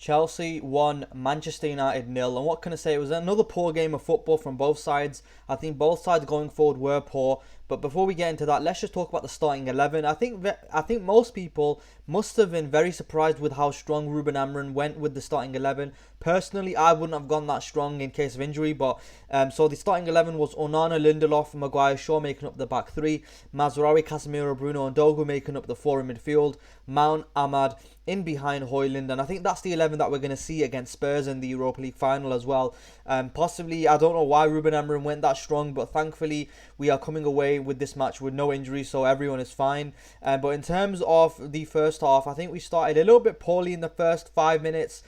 Chelsea 1, Manchester United 0. And what can I say? It was another poor game of football from both sides. I think both sides going forward were poor. But before we get into that, let's just talk about the starting 11. I think most people must have been very surprised with how strong Ruben Amorim went with the starting 11. Personally, I wouldn't have gone that strong in case of injury. But so the starting 11 was Onana, Lindelof, Maguire, Shaw making up the back three. Mazraoui, Casemiro, Bruno and Dogu making up the four in midfield. Mount, Ahmad in behind Højlund, and I think that's the 11 that we're going to see against Spurs in the Europa League final as well. Possibly, I don't know why Ruben Amorim went that strong, but thankfully we are coming away with this match with no injuries, so everyone is fine. But in terms of the first half, I think we started a little bit poorly in the first 5 minutes.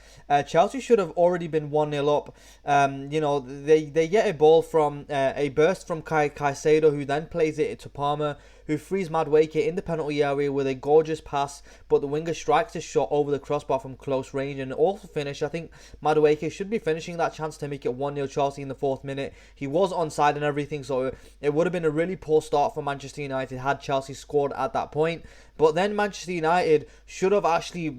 Chelsea should have already been 1-0 up. They get a ball from a burst from Caicedo, who then plays it to Palmer, who frees Madueke in the penalty area with a gorgeous pass, but the winger strikes a shot over the crossbar from close range and also finish. I think Madueke should be finishing that chance to make it 1-0 Chelsea in the 4th minute. He was onside and everything, so it would have been a really poor start for Manchester United had Chelsea scored at that point. But then Manchester United should have actually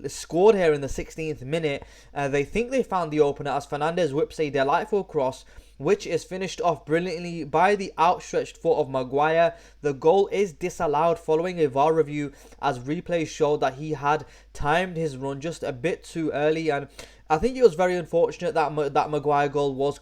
scored here in the 16th minute. They think they found the opener as Fernandes whips a delightful cross, which is finished off brilliantly by the outstretched foot of Maguire. The goal is disallowed following a VAR review, as replays showed that he had timed his run just a bit too early, and I think it was very unfortunate that that Maguire goal was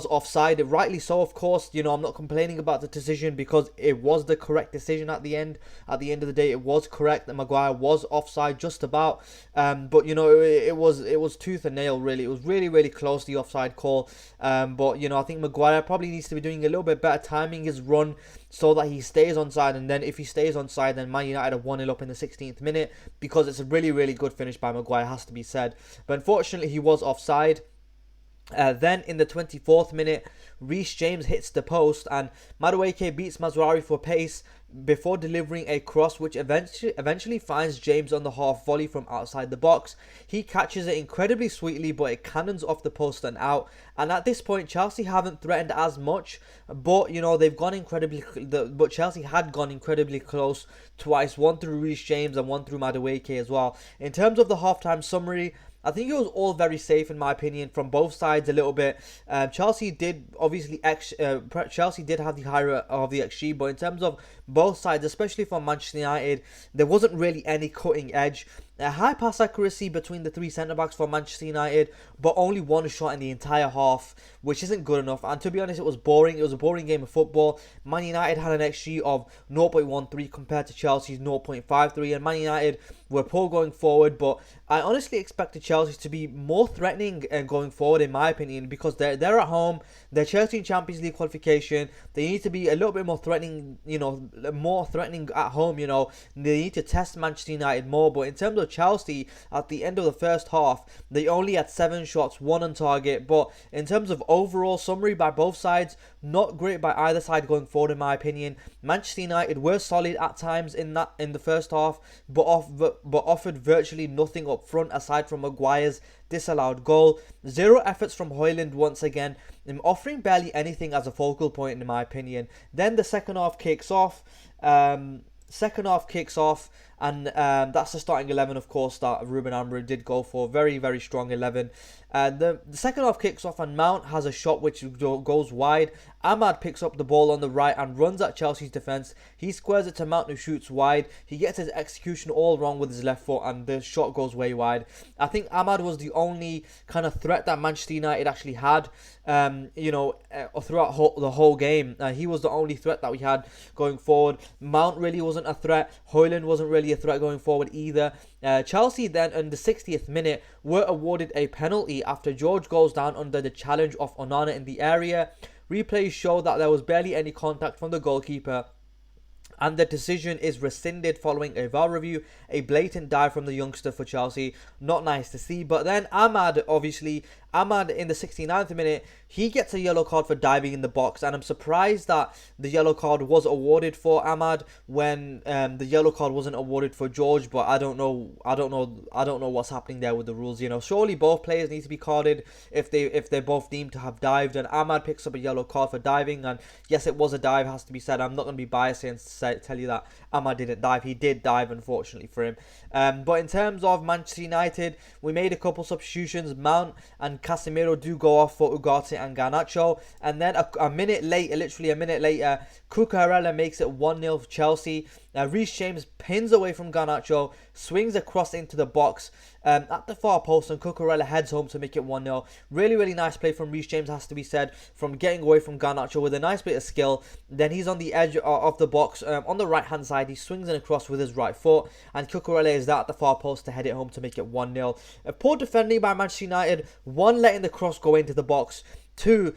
offside. Rightly so, of course. I'm not complaining about the decision because it was the correct decision at the end. At the end of the day, it was correct that Maguire was offside just about. But it was tooth and nail really. It was really, really close, the offside call. But I think Maguire probably needs to be doing a little bit better timing his run so that he stays onside, and then if he stays onside, then Man United are 1-0 up in the 16th minute, because it's a really, really good finish by Maguire, has to be said. But unfortunately, he was offside. Then in the 24th minute, Reece James hits the post and Madueke beats Mazraoui for pace before delivering a cross which eventually finds James on the half volley from outside the box. He catches it incredibly sweetly, but it cannons off the post and out. And at this point, Chelsea haven't threatened as much, but they've gone incredibly. But Chelsea had gone incredibly close twice, one through Reece James and one through Madueke as well. In terms of the halftime summary, I think it was all very safe in my opinion from both sides a little bit. Chelsea did obviously Chelsea did have the higher of the XG, but in terms of both sides, especially for Manchester United, there wasn't really any cutting edge. A high pass accuracy between the three centre-backs for Manchester United, but only one shot in the entire half, which isn't good enough. And to be honest, it was boring. It was a boring game of football. Man United had an XG of 0.13 compared to Chelsea's 0.53, and Man United were poor going forward, but I honestly expected Chelsea to be more threatening going forward, in my opinion, because they're at home, they're Chelsea in Champions League qualification. They need to be a little bit more threatening, more threatening at home. They need to test Manchester United more. But in terms of Chelsea, at the end of the first half, they only had 7 shots, 1 on target. But in terms of overall summary by both sides, not great by either side going forward, in my opinion. Manchester United were solid at times in the first half, but offered virtually nothing up front aside from Maguire's disallowed goal. 0 efforts from Højlund once again, offering barely anything as a focal point, in my opinion. Then the second half kicks off. And that's the starting 11, of course, that Ruben Amorim did go for. Very, very strong 11. The second half kicks off and Mount has a shot which goes wide. Ahmad picks up the ball on the right and runs at Chelsea's defence. He squares it to Mount, who shoots wide. He gets his execution all wrong with his left foot and the shot goes way wide. I think Ahmad was the only kind of threat that Manchester United actually had throughout the whole game. He was the only threat that we had going forward. Mount really wasn't a threat. Højlund wasn't really a threat going forward either. Chelsea then in the 60th minute were awarded a penalty after George goes down under the challenge of Onana in the area. Replays show that there was barely any contact from the goalkeeper, and the decision is rescinded following a VAR review. A blatant dive from the youngster for Chelsea. Not nice to see. But then Ahmad in the 69th minute, he gets a yellow card for diving in the box, and I'm surprised that the yellow card was awarded for Ahmad when the yellow card wasn't awarded for George. But I don't know what's happening there with the rules. Surely both players need to be carded if they're both deemed to have dived, and Ahmad picks up a yellow card for diving. And yes, it was a dive, has to be said. I'm not going to be biased and say tell you that Ahmad didn't dive. He did dive, unfortunately for him. But in terms of Manchester United, we made a couple substitutions. Mount and Casemiro do go off for Ugarte and Garnacho. And then a minute later, literally a minute later, Cucurella makes it 1-0 for Chelsea. Reece James pins away from Garnacho, swings across into the box at the far post, and Cucurella heads home to make it 1-0. Really, really nice play from Reece James, has to be said, from getting away from Garnacho with a nice bit of skill. Then he's on the edge of the box, on the right-hand side. He swings in across with his right foot, and Cucurella is there at the far post to head it home to make it 1-0. Poor defending by Manchester United. 1, letting the cross go into the box. 2,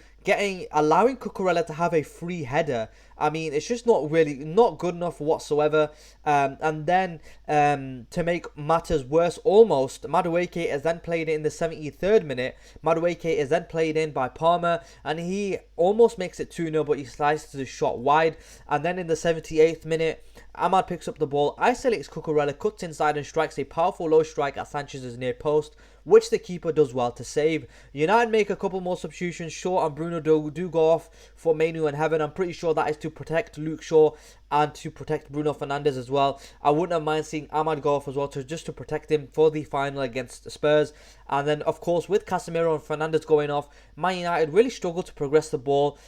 allowing Cucurella to have a free header. I mean, it's just not good enough whatsoever. And then to make matters worse, almost, Madueke is then played in the 73rd minute. Madueke is then played in by Palmer, and he almost makes it 2-0, but he slices the shot wide. And then in the 78th minute, Ahmad picks up the ball, isolates Cucurella, cuts inside and strikes a powerful low strike at Sanchez's near post, which the keeper does well to save. United make a couple more substitutions. Shaw and Bruno do go off for Mainu and Heaven. I'm pretty sure that is to protect Luke Shaw and to protect Bruno Fernandes as well. I wouldn't have mind seeing Ahmad go off as well, just to protect him for the final against Spurs. And then, of course, with Casemiro and Fernandes going off, Man United really struggled to progress the ball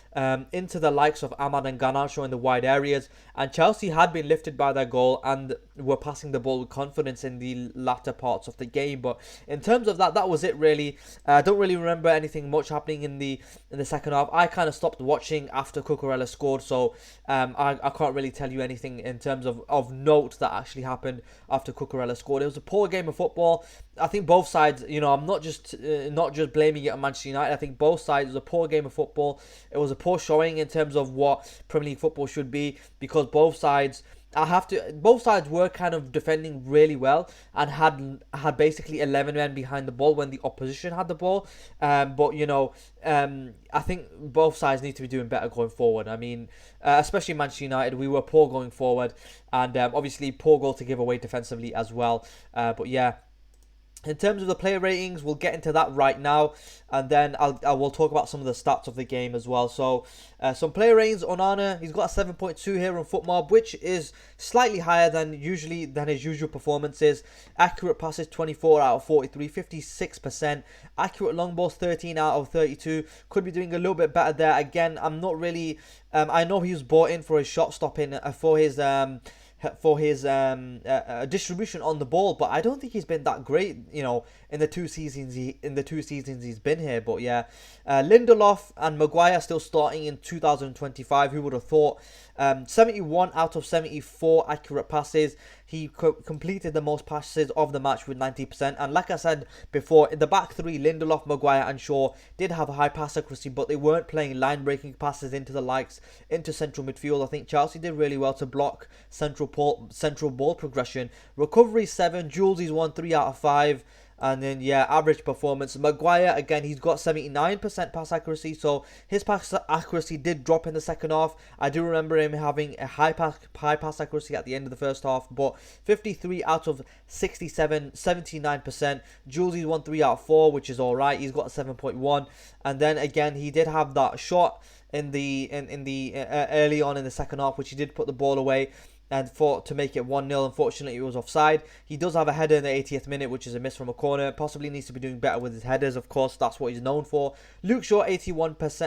into the likes of Ahmad and Garnacho in the wide areas. And Chelsea had been lifted by their goal and were passing the ball with confidence in the latter parts of the game. But in terms of that was it really. I don't really remember anything much happening in the second half. I kind of stopped watching after Cucurella scored, so I can't really tell you anything in terms of note that actually happened after Cucurella scored. It was a poor game of football. I think both sides, I'm not just blaming it on Manchester United. I think both sides, it was a poor game of football. It was a poor showing in terms of what Premier League football should be, because both sides were kind of defending really well and had basically 11 men behind the ball when the opposition had the ball. But I think both sides need to be doing better going forward. I mean, especially Manchester United, we were poor going forward, and obviously poor goal to give away defensively as well. But yeah. In terms of the player ratings, we'll get into that right now, and then I will talk about some of the stats of the game as well. So, some player ratings. Onana, he's got a 7.2 here on FootMob, which is slightly higher than his usual performances. Accurate passes, 24 out of 43, 56%. Accurate long balls, 13 out of 32. Could be doing a little bit better there. Again, I'm not really. I know he was bought in for his shot stopping, for his distribution on the ball, but I don't think he's been that great, in the two seasons he's been here. But yeah, Lindelof and Maguire still starting in 2025. Who would have thought? 71 out of 74 accurate passes. He completed the most passes of the match with 90%. And like I said before, in the back three, Lindelof, Maguire and Shaw did have a high pass accuracy, but they weren't playing line-breaking passes into central midfield. I think Chelsea did really well to block central ball progression. Recovery 7, Jules' 1, 3 out of 5. And then, yeah, average performance. Maguire, again, he's got 79% pass accuracy, so his pass accuracy did drop in the second half. I do remember him having a high pass accuracy at the end of the first half, but 53 out of 67, 79%. Jules' 1, 3 out of 4, which is alright. He's got a 7.1. And then, again, he did have that shot in the early on in the second half, which he did put the ball away, and to make it 1-0. Unfortunately, it was offside. He does have a header in the 80th minute, which is a miss from a corner. Possibly needs to be doing better with his headers, of course. That's what he's known for. Luke Shaw, 81 minutes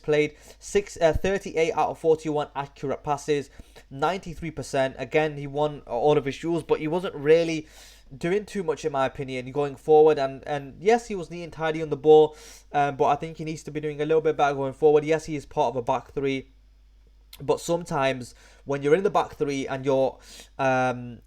played, 38 out of 41 accurate passes, 93%. Again, he won all of his duels, but he wasn't really doing too much, in my opinion, going forward. And yes, he was neat and tidy on the ball, but I think he needs to be doing a little bit better going forward. Yes, he is part of a back three, but sometimes when you're in the back three and you're playing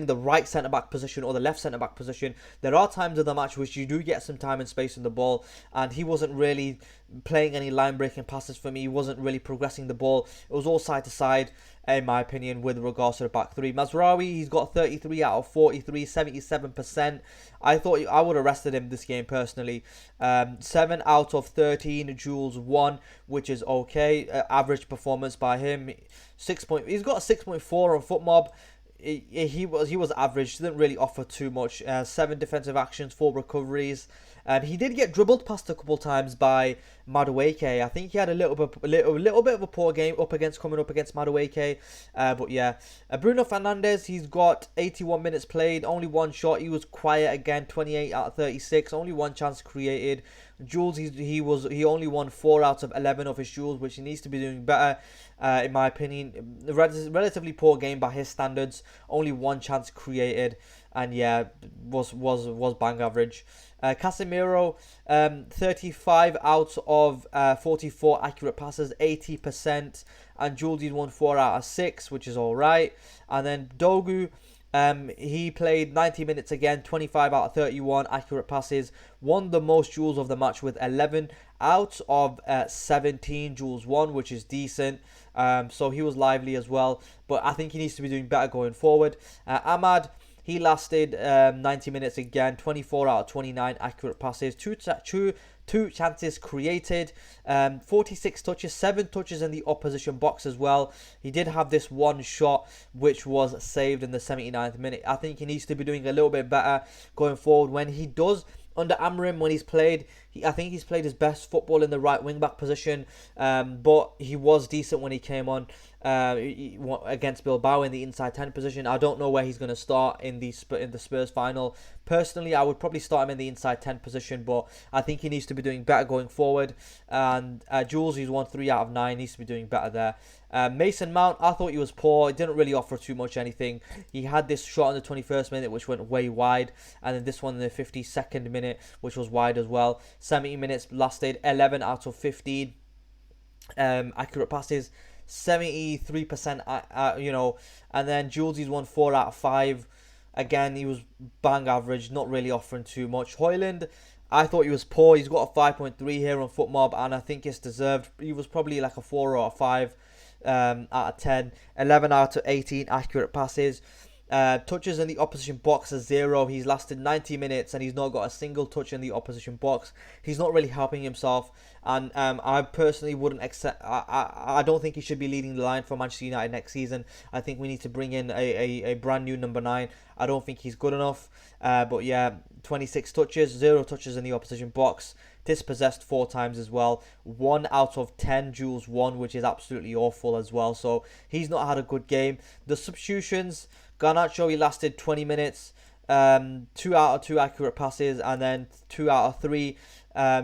the right centre back position or the left centre back position, there are times in the match which you do get some time and space in the ball, and he wasn't really playing any line breaking passes for me. He wasn't really progressing the ball. It was all side to side, in my opinion, with regards to the back three. Mazraoui, he's got 33 out of 43, 77%. I thought I would have rested him this game personally. 7 out of 13, Jules 1, which is okay. Average performance by him. He's got a 6.4 on FootMob. He was average. Didn't really offer too much. 7 defensive actions, 4 recoveries. He did get dribbled past a couple times by Madueke. I think he had a little bit of a poor game coming up against Madueke. But yeah, Bruno Fernandes, he's got 81 minutes played, only one shot. He was quiet again, 28 out of 36, only one chance created. Duels, he only won 4 out of 11 of his duels, which he needs to be doing better, in my opinion. Relatively poor game by his standards. Only one chance created, and yeah, was bang average. Casemiro, 35 out of 44 accurate passes, 80%, and Jules, he's won 4 out of 6, which is all right. And then Dogu, he played 90 minutes again, 25 out of 31 accurate passes, won the most duels of the match with 11 out of 17 duels won, which is decent. So he was lively as well, but I think he needs to be doing better going forward. Ahmad, he lasted 90 minutes again, 24 out of 29 accurate passes, two chances created, 46 touches, 7 touches in the opposition box as well. He did have this one shot which was saved in the 79th minute. I think he needs to be doing a little bit better going forward. When he does, under Amrim, when he's played, I think he's played his best football in the right wing back position, but he was decent when he came on against Bilbao in the inside 10 position. I don't know where he's going to start in the Spurs final. Personally, I would probably start him in the inside 10 position, but I think he needs to be doing better going forward. And Jules, he's won 3 out of 9, needs to be doing better there. Mason Mount, I thought he was poor. He didn't really offer too much anything. He had this shot in the 21st minute which went way wide, and then this one in the 52nd minute which was wide as well. 70 minutes lasted, 11 out of 15 accurate passes, 73%, and then Jules, he's won 4 out of 5. Again, he was bang average, not really offering too much. Højlund, I thought he was poor. He's got a 5.3 here on FootMob, and I think it's deserved. He was probably like a 4 or a 5 out of 10. 11 out of 18 accurate passes. Touches in the opposition box are 0. He's lasted 90 minutes and he's not got a single touch in the opposition box. He's not really helping himself, and I personally wouldn't accept. I don't think he should be leading the line for Manchester United next season. I think we need to bring in a brand new number 9. I don't think he's good enough. But yeah, 26 touches, 0 touches in the opposition box. Dispossessed 4 times as well. 1 out of 10 duels won, which is absolutely awful as well. So he's not had a good game. The substitutions, Garnacho, he lasted 20 minutes, 2 out of 2 accurate passes, and then 2 out of 3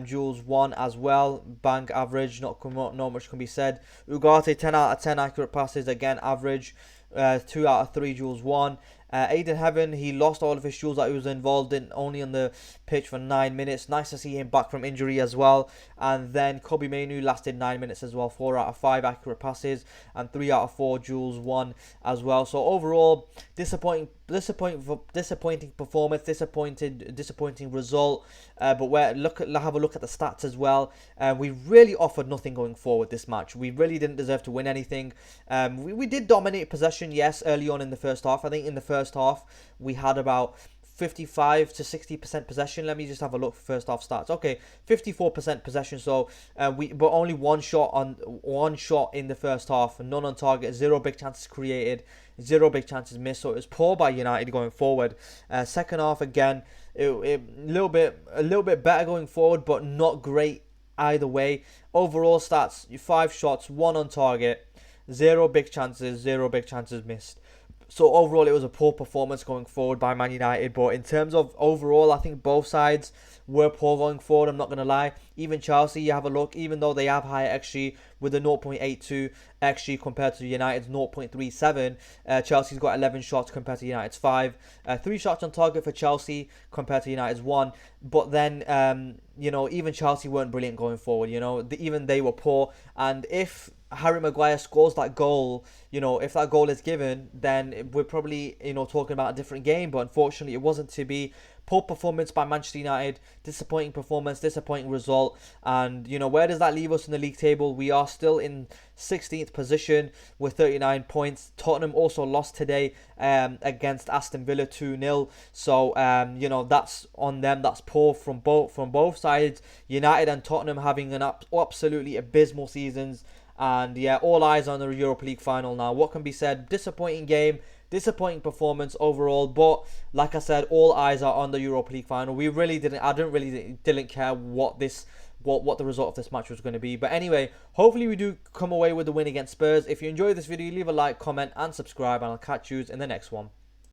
duels won as well. Bang average, not much can be said. Ugarte, 10 out of 10 accurate passes, again average. 2 out of 3 duels won. Aiden Heaven, he lost all of his duels that he was involved in, only on the pitch for 9 minutes. Nice to see him back from injury as well. And then Kobe Mainu lasted 9 minutes as well. 4 out of 5 accurate passes and 3 out of 4 duels won as well. So overall, disappointing performance, disappointing result. But have a look at the stats as well. We really offered nothing going forward this match. We really didn't deserve to win anything. We did dominate possession, yes, early on in the first half. I think in the first half we had about 55 to 60% possession. Let me just have a look for first half stats. Okay, 54% possession. So but only one shot in the first half, none on target, 0 big chances created, 0 big chances missed. So it was poor by United going forward. Second half again, a little bit better going forward, but not great either way. Overall stats: 5 shots, 1 on target, 0 big chances, 0 big chances missed. So overall, it was a poor performance going forward by Man United. But in terms of overall, I think both sides were poor going forward. I'm not going to lie. Even Chelsea, you have a look, even though they have higher XG with a 0.82 XG compared to United's 0.37, Chelsea's got 11 shots compared to United's 5. 3 shots on target for Chelsea compared to United's 1. But then, even Chelsea weren't brilliant going forward. Even they were poor. And if Harry Maguire scores that goal, if that goal is given, then we're probably, talking about a different game. But unfortunately, it wasn't to be. Poor performance by Manchester United, disappointing performance, disappointing result. And, where does that leave us in the league table? We are still in 16th position with 39 points. Tottenham also lost today against Aston Villa 2-0. So, that's on them. That's poor from both sides. United and Tottenham having an absolutely abysmal seasons. And yeah, all eyes on the Europa League final now. What can be said? Disappointing game. disappointing performance overall. But like I said, all eyes are on the Europa League final. I didn't care what the result of this match was going to be. But anyway, hopefully we do come away with the win against Spurs. If you enjoyed this video, leave a like, comment and subscribe, and I'll catch you in the next one.